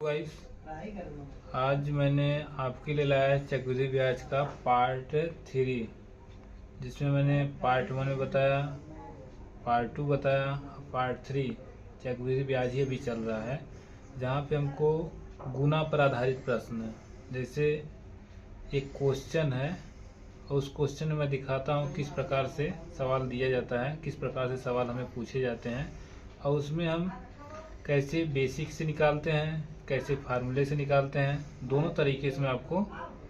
Guys, आज मैंने आपके लिए लाया है चक्रवृद्धि ब्याज का पार्ट 3, जिसमें मैंने पार्ट 1 में बताया, पार्ट 2 बताया, पार्ट 3 चक्रवृद्धि ब्याज ही अभी चल रहा है, जहाँ पे हमको गुना पर आधारित प्रश्न, जैसे एक क्वेश्चन है और उस क्वेश्चन में मैं दिखाता हूँ किस प्रकार से सवाल दिया जाता है, किस प्रकार से सवाल हमें पूछे जाते हैं और उसमें हम कैसे बेसिक से निकालते हैं, कैसे फार्मूले से निकालते हैं, दोनों तरीके से मैं आपको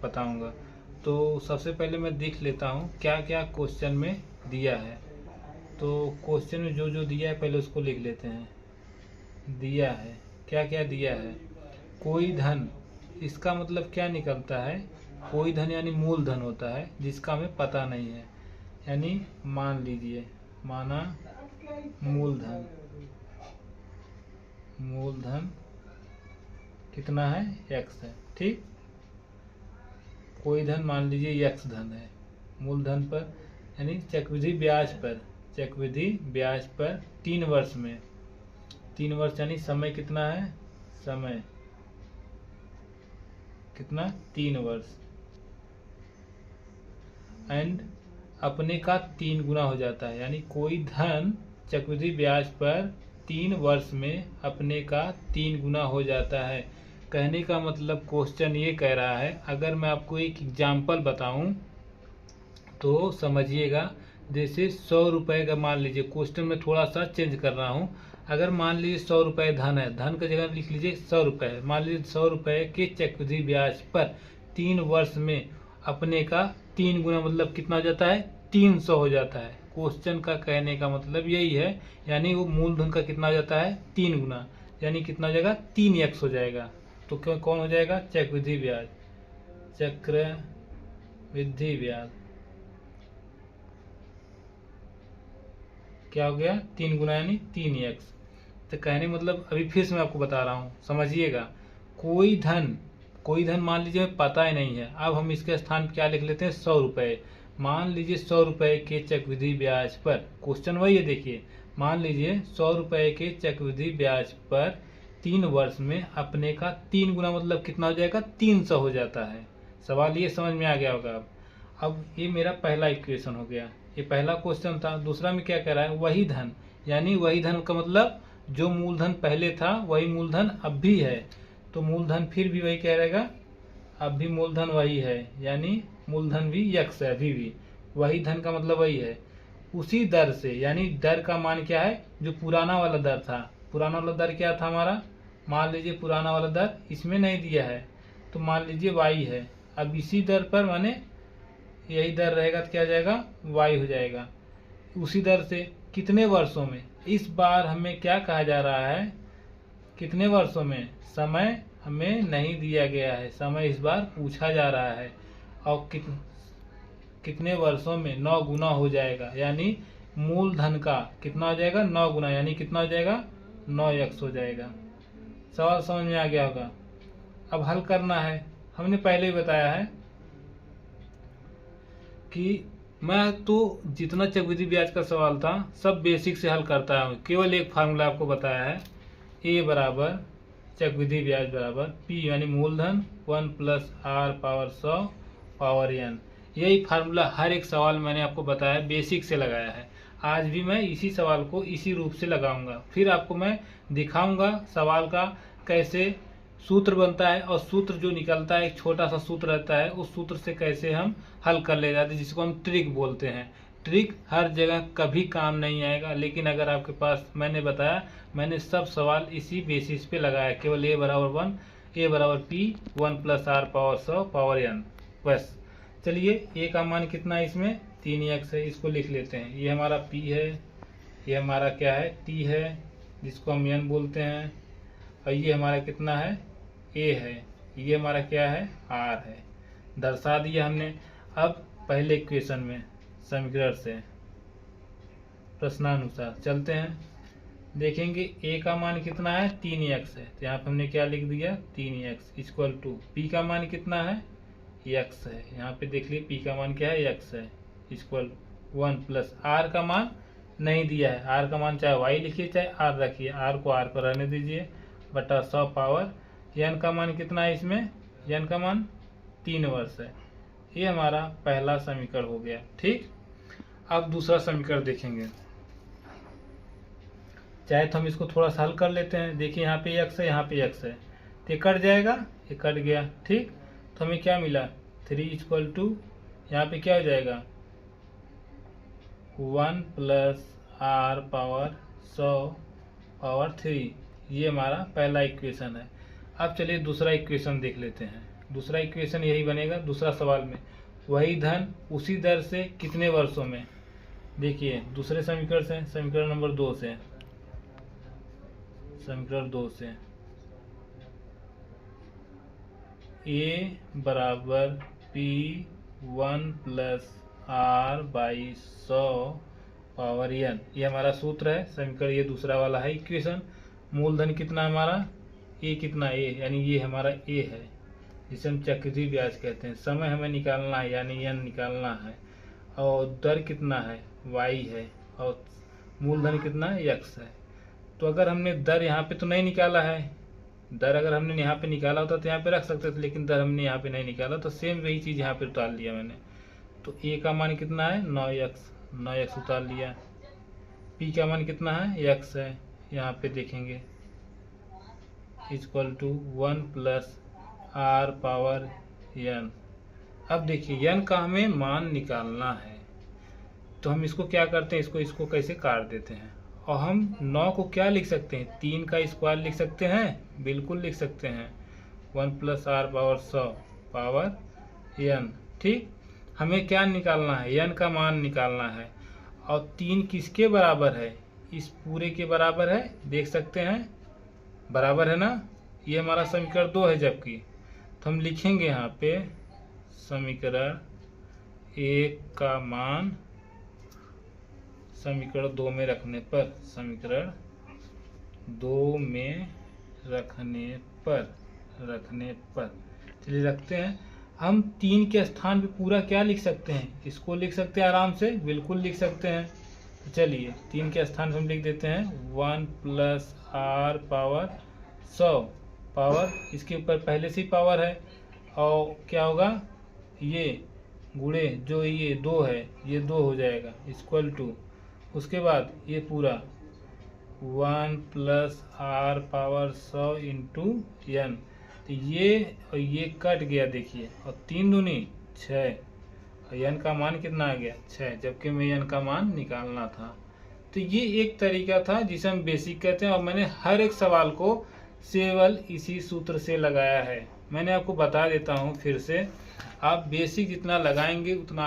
बताऊंगा। तो सबसे पहले मैं देख लेता हूं क्या क्या क्वेश्चन में दिया है। तो क्वेश्चन में जो जो दिया है पहले उसको लिख लेते हैं। दिया है, क्या क्या दिया है। कोई धन, इसका मतलब क्या निकलता है, कोई धन यानी मूलधन होता है जिसका हमें पता नहीं है। यानी मान लीजिए, माना मूलधन, मूलधन कितना है, x है, ठीक। कोई धन मान लीजिए x धन है मूलधन पर, यानी चक्रवृद्धि ब्याज पर, चक्रवृद्धि ब्याज पर 3 वर्ष में, 3 वर्ष यानी समय कितना है, समय कितना, 3 वर्ष, एंड अपने का 3 गुना हो जाता है। यानी कोई धन चक्रवृद्धि ब्याज पर 3 वर्ष में अपने का 3 गुना हो जाता है। कहने का मतलब क्वेश्चन ये कह रहा है, अगर मैं आपको एक एग्जाम्पल बताऊं तो समझिएगा। जैसे 100 रुपये का मान लीजिए, क्वेश्चन में थोड़ा सा चेंज कर रहा हूं। अगर मान लीजिए 100 रुपये धन है, धन का जगह लिख लीजिए 100 रुपये। मान लीजिए 100 रुपये के चक्रवृद्धि ब्याज पर 3 वर्ष में अपने का 3 गुना मतलब कितना हो जाता है, 300 हो जाता है। क्वेश्चन का कहने का मतलब यही है, यानी वो मूलधन का कितना हो जाता है, 3 गुना, यानी कितना हो जाएगा, 3x हो जाएगा। तो क्यों कौन हो जाएगा, चक्रवृद्धि ब्याज, चक्रवृद्धि ब्याज क्या हो गया, 3 गुना यानी 3x। तो कहने मतलब अभी फिर से मैं आपको बता रहा हूँ, समझिएगा। कोई धन, कोई धन मान लीजिए हमें पता ही नहीं है, अब हम इसके स्थान क्या लिख लेते हैं, 100 रुपये। मान लीजिए 100 रुपये के चक्रवृद्धि ब्याज पर, क्वेश्चन वही है, देखिए मान लीजिए 100 रुपये के चक्रवृद्धि ब्याज पर 3 वर्ष में अपने का 3 गुना मतलब कितना हो जाएगा, 300 हो जाता है। सवाल ये समझ में आ गया होगा। अब ये मेरा पहला इक्वेशन हो गया, ये पहला क्वेश्चन था। दूसरा में क्या कह रहा है, वही धन, यानी वही धन का मतलब जो मूलधन पहले था वही मूलधन अब भी है। तो मूलधन फिर भी वही कह रहेगा, अब भी मूलधन वही है, यानी मूलधन भी x है, अभी भी वही धन का मतलब वही है। उसी दर से, यानी दर का मान क्या है, जो पुराना वाला दर था, पुराना वाला दर क्या था हमारा, मान लीजिए पुराना वाला दर इसमें नहीं दिया है, तो मान लीजिए y है। अब इसी दर पर माने यही दर रहेगा तो क्या हो जाएगा, y हो जाएगा। उसी दर से कितने वर्षों में, इस बार हमें क्या कहा जा रहा है, कितने वर्षों में, समय हमें नहीं दिया गया है, समय इस बार पूछा जा रहा है। और कितने वर्षों में 9 गुना हो जाएगा, यानी मूलधन का कितना हो जाएगा, 9 गुना, यानी कितना हो जाएगा, 9x हो जाएगा। सवाल समझ में आ गया होगा। अब हल करना है, हमने पहले ही बताया है कि मैं तो जितना चक्रवृद्धि ब्याज का सवाल था सब बेसिक से हल करता हूँ। केवल एक फार्मूला आपको बताया है, ए बराबर चक्रवृद्धि ब्याज बराबर पी यानी मूलधन 1 plus R power 100 power n। यही फार्मूला हर एक सवाल मैंने आपको बताया, बेसिक से लगाया है। आज भी मैं इसी सवाल को इसी रूप से लगाऊंगा, फिर आपको मैं दिखाऊंगा सवाल का कैसे सूत्र बनता है, और सूत्र जो निकलता है एक छोटा सा सूत्र रहता है, उस सूत्र से कैसे हम हल कर ले जाते हैं, जिसको हम ट्रिक बोलते हैं। ट्रिक हर जगह कभी काम नहीं आएगा, लेकिन अगर आपके पास, मैंने बताया, मैंने सब सवाल इसी बेसिस पे लगाया, केवल ए बराबर 1, ए बराबर P 1 plus R power 100 power n, बस। चलिए ए का मान कितना है, इसमें 3x है, इसको लिख लेते हैं। ये हमारा p है, ये हमारा क्या है, t है, जिसको हम n बोलते हैं, और ये हमारा कितना है, a है, ये हमारा क्या है, r है, दर्शा दिया हमने। अब पहले इक्वेशन में समीकरण से प्रश्नानुसार चलते हैं, देखेंगे a का मान कितना है, 3x है, तो यहाँ पे हमने क्या लिख दिया, 3x इक्वल टू p का मान कितना है, x है, यहाँ पे देख लीजिए p का मान क्या है, x है, इक्वल 1 प्लस r का मान नहीं दिया है, r का मान चाहे y लिखिए चाहे r रखिए, r को r पर रहने दीजिए, बटा 100 पावर n का मान कितना है इसमें, n का मान 3 वर्ष है। ये हमारा पहला समीकरण हो गया। ठीक, अब दूसरा समीकरण देखेंगे। चाहे तो हम इसको थोड़ा सा हल कर लेते हैं। देखिए यहाँ पे x है, यहाँ पे x है, तो ये कट जाएगा, ये कट गया। ठीक, तो हमें क्या मिला, 3 इक्वल टू यहाँ पे क्या हो जाएगा 1 प्लस r पावर 100 पावर 3। ये हमारा पहला इक्वेशन है। अब चलिए दूसरा इक्वेशन देख लेते हैं। दूसरा इक्वेशन यही बनेगा दूसरा सवाल में, वही धन उसी दर से कितने वर्षों में। देखिए दूसरे समीकरण से, समीकरण नंबर 2 से, समीकरण 2 से a बराबर P1 plus R by 100 power n, ये हमारा सूत्र है। समीकरण ये दूसरा वाला है इक्वेशन। मूलधन कितना हमारा a, कितना a, यानी ये हमारा a है, जिसे हम चक्रवृद्धि ब्याज कहते हैं। समय हमें निकालना है यानी n निकालना है, और दर कितना है y है, और मूलधन कितना है x है। तो अगर हमने दर यहाँ पे तो नहीं निकाला है, दर अगर हमने यहाँ पे निकाला होता तो यहाँ पे रख सकते थे, लेकिन दर हमने यहाँ पे नहीं निकाला, तो सेम वही चीज़ यहाँ पे उतार लिया मैंने। तो a का मान कितना है 9x उतार लिया। p का मान कितना है x है, यहाँ पे देखेंगे equal to 1 plus r power n। अब देखिए n का हमें मान निकालना है, तो हम इसको क्या करते हैं, इसको कैसे काट देते हैं। और हम 9 को क्या लिख सकते हैं, 3 का स्क्वायर लिख सकते हैं, बिल्कुल लिख सकते हैं। 1 plus r power 100 power n। ठीक, हमें क्या निकालना है, n का मान निकालना है। और 3 किसके बराबर है, इस पूरे के बराबर है, देख सकते हैं बराबर है ना। ये हमारा समीकरण 2 है, जबकि तो हम लिखेंगे यहाँ पे समीकरण 1 का मान समीकरण 2 में रखने पर, समीकरण 2 में रखने पर चलिए रखते हैं। हम 3 के स्थान पे पूरा क्या लिख सकते हैं, इसको लिख सकते हैं आराम से, बिल्कुल लिख सकते हैं। तो चलिए 3 के स्थान पे हम लिख देते हैं 1 प्लस r पावर 100 पावर, इसके ऊपर पहले से ही पावर है, और क्या होगा ये गुणे जो ये 2 है, ये 2 हो जाएगा इक्वल टू, उसके बाद ये पूरा 1 plus r power 100 into n। तो ये और ये कट गया देखिए, और 3 दूनी 6, और n का मान कितना आ गया 6, जबकि हमें n का मान निकालना था। तो ये एक तरीका था जिसे हम बेसिक कहते हैं, और मैंने हर एक सवाल को केवल इसी सूत्र से लगाया है। मैंने आपको बता देता हूँ फिर से, आप बेसिक जितना लगाएंगे उतना